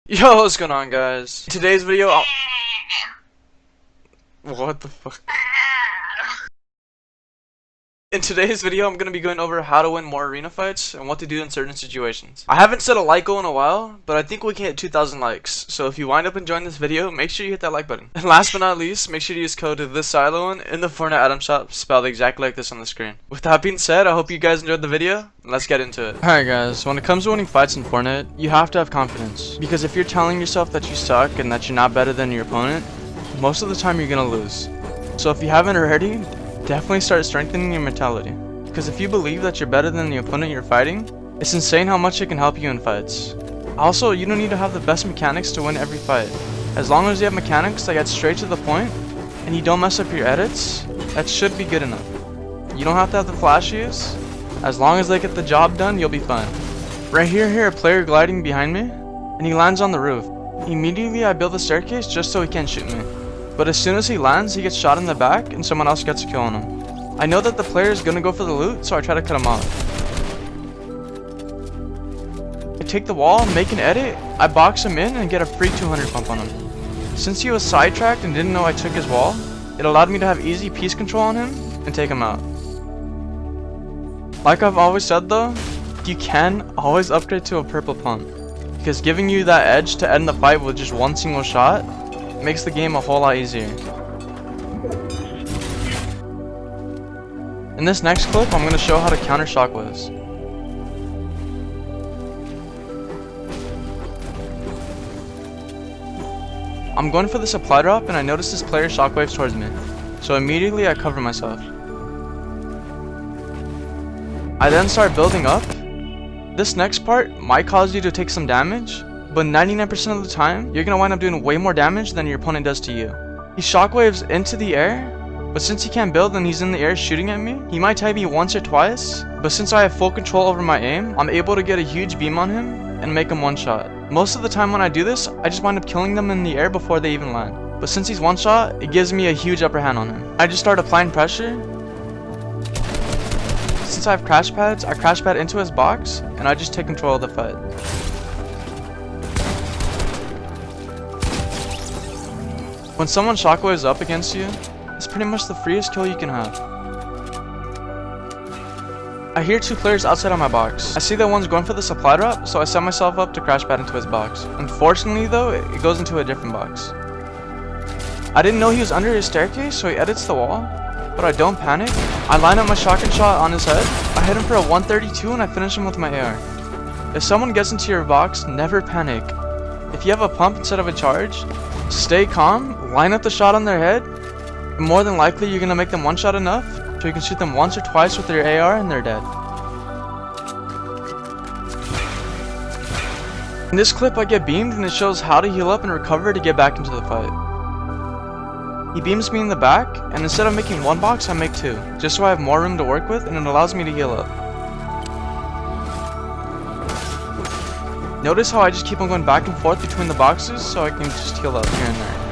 Yo, what's going on, guys? In today's video, what the fuck? In today's video, I'm gonna be going over how to win more arena fights and what to do in certain situations. I haven't set a like goal in a while, but I think we can hit 2,000 likes. So if you wind up enjoying this video, make sure you hit that like button. And last but not least, make sure to use code ThisSiloan in the Fortnite item shop, spelled exactly like this on the screen. With that being said, I hope you guys enjoyed the video. Let's get into it. Alright guys, when it comes to winning fights in Fortnite, you have to have confidence. Because if you're telling yourself that you suck and that you're not better than your opponent, most of the time you're gonna lose. So if you haven't already, definitely start strengthening your mentality. Because if you believe that you're better than the opponent you're fighting, it's insane how much it can help you in fights. Also, you don't need to have the best mechanics to win every fight. As long as you have mechanics that get straight to the point, and you don't mess up your edits, that should be good enough. You don't have to have the flashiest. As long as they get the job done, you'll be fine. Right here, I hear a player gliding behind me, and he lands on the roof. Immediately, I build a staircase just so he can't shoot me. But as soon as he lands, he gets shot in the back, and someone else gets a kill on him. I know that the player is gonna go for the loot, so I try to cut him off. I take the wall, make an edit, I box him in, and get a free 200 pump on him. Since he was sidetracked and didn't know I took his wall, it allowed me to have easy piece control on him and take him out. Like I've always said though, you can always upgrade to a purple pump, because giving you that edge to end the fight with just one single shot makes the game a whole lot easier. In this next clip, I'm going to show how to counter Shockwaves. I'm going for the supply drop and I notice this player Shockwaves towards me, so immediately I cover myself. I then start building up. This next part might cause you to take some damage, but 99% of the time, you're going to wind up doing way more damage than your opponent does to you. He Shockwaves into the air, but since he can't build and he's in the air shooting at me, he might tag me once or twice, but since I have full control over my aim, I'm able to get a huge beam on him and make him one shot. Most of the time when I do this, I just wind up killing them in the air before they even land. But since he's one shot, it gives me a huge upper hand on him. I just start applying pressure. Since I have Crashpads, I Crashpad into his box, and I just take control of the fight. When someone Shockwaves up against you, it's pretty much the freest kill you can have. I hear two players outside of my box. I see that one's going for the supply drop, so I set myself up to Crashpad into his box. Unfortunately though, it goes into a different box. I didn't know he was under his staircase, so he edits the wall, but I don't panic. I line up my shotgun shot on his head, I hit him for a 132 and I finish him with my AR. If someone gets into your box, never panic. If you have a pump instead of a charge, stay calm, line up the shot on their head, and more than likely you're gonna make them one shot enough so you can shoot them once or twice with your AR and they're dead. In this clip I get beamed and it shows how to heal up and recover to get back into the fight. He beams me in the back, and instead of making one box I make two, just so I have more room to work with and it allows me to heal up. Notice how I just keep on going back and forth between the boxes so I can just heal up here and there.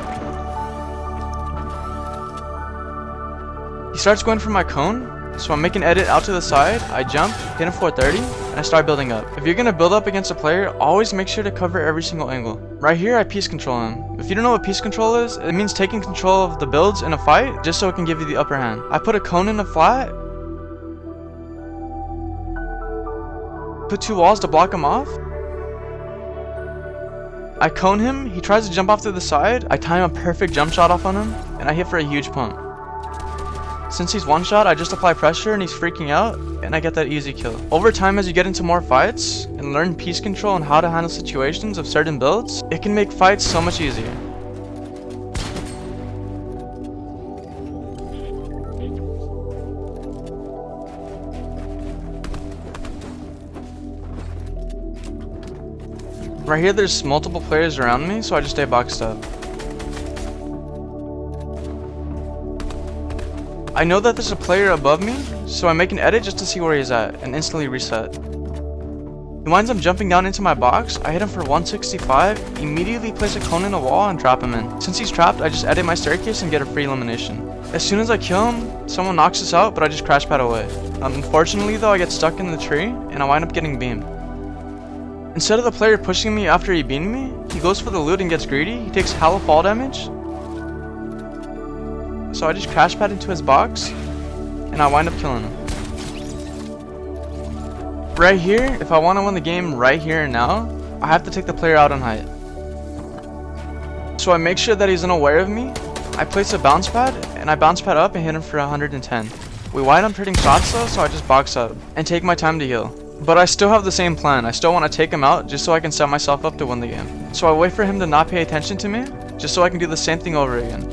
He starts going for my cone, so I make an edit out to the side, I jump, hit him for 30, and I start building up. If you're gonna build up against a player, always make sure to cover every single angle. Right here I piece control him. If you don't know what piece control is, it means taking control of the builds in a fight just so it can give you the upper hand. I put a cone in a flat, put two walls to block him off. I cone him, he tries to jump off to the side, I time a perfect jump shot off on him, and I hit for a huge pump. Since he's one shot, I just apply pressure and he's freaking out, and I get that easy kill. Over time, as you get into more fights, and learn piece control and how to handle situations of certain builds, it can make fights so much easier. Right here there's multiple players around me, so I just stay boxed up. I know that there's a player above me, so I make an edit just to see where he's at, and instantly reset. He winds up jumping down into my box, I hit him for 165, immediately place a cone in a wall and trap him in. Since he's trapped, I just edit my staircase and get a free elimination. As soon as I kill him, someone knocks us out, but I just Crashpad away. Unfortunately though, I get stuck in the tree, and I wind up getting beamed. Instead of the player pushing me after he beamed me, he goes for the loot and gets greedy. He takes hella fall damage. So I just Crashpad into his box, and I wind up killing him. Right here, if I want to win the game right here and now, I have to take the player out on height. So I make sure that he's unaware of me. I place a bounce pad, and I bounce pad up and hit him for 110. We wind up hitting shots though, so I just box up and take my time to heal. But I still have the same plan. I still want to take him out just so I can set myself up to win the game. So I wait for him to not pay attention to me, just so I can do the same thing over again.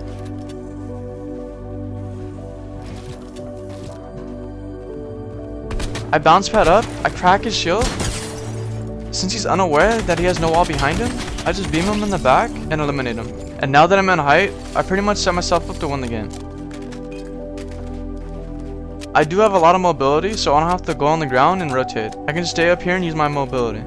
I bounce pad up, I crack his shield. Since he's unaware that he has no wall behind him, I just beam him in the back and eliminate him. And now that I'm in height, I pretty much set myself up to win the game. I do have a lot of mobility, so I don't have to go on the ground and rotate. I can stay up here and use my mobility.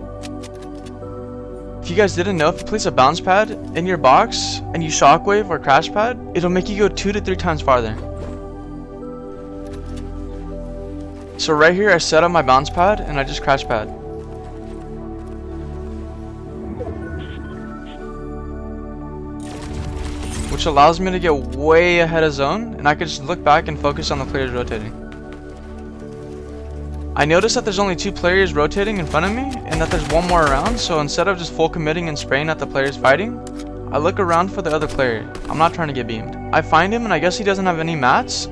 If you guys didn't know, if you place a bounce pad in your box and you Shockwave or Crashpad, it'll make you go 2 to 3 times farther. So right here, I set up my bounce pad and I just Crashpad. Which allows me to get way ahead of zone, and I can just look back and focus on the players rotating. I notice that there's only 2 players rotating in front of me, and that there's one more around, so instead of just full committing and spraying at the players fighting, I look around for the other player. I'm not trying to get beamed. I find him, and I guess he doesn't have any mats,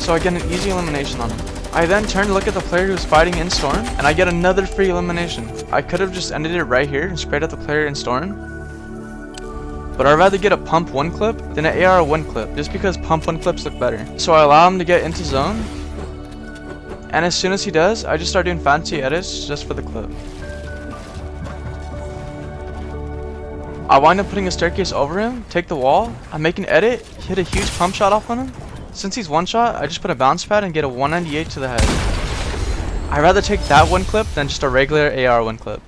so I get an easy elimination on him. I then turn to look at the player who's fighting in Storm, and I get another free elimination. I could have just ended it right here and sprayed at the player in Storm, but I'd rather get a pump 1 clip than an AR 1 clip, just because pump 1 clips look better. So I allow him to get into zone, and as soon as he does, I just start doing fancy edits just for the clip. I wind up putting a staircase over him, take the wall, I make an edit, hit a huge pump shot off on him. Since he's one shot, I just put a bounce pad and get a 198 to the head. I'd rather take that 1 clip than just a regular AR 1 clip.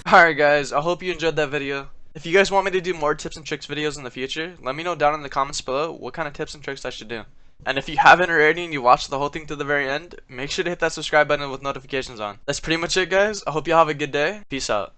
Alright guys, I hope you enjoyed that video. If you guys want me to do more tips and tricks videos in the future, let me know down in the comments below what kind of tips and tricks I should do. And if you haven't already and you watched the whole thing to the very end, make sure to hit that subscribe button with notifications on. That's pretty much it guys. I hope you have a good day. Peace out.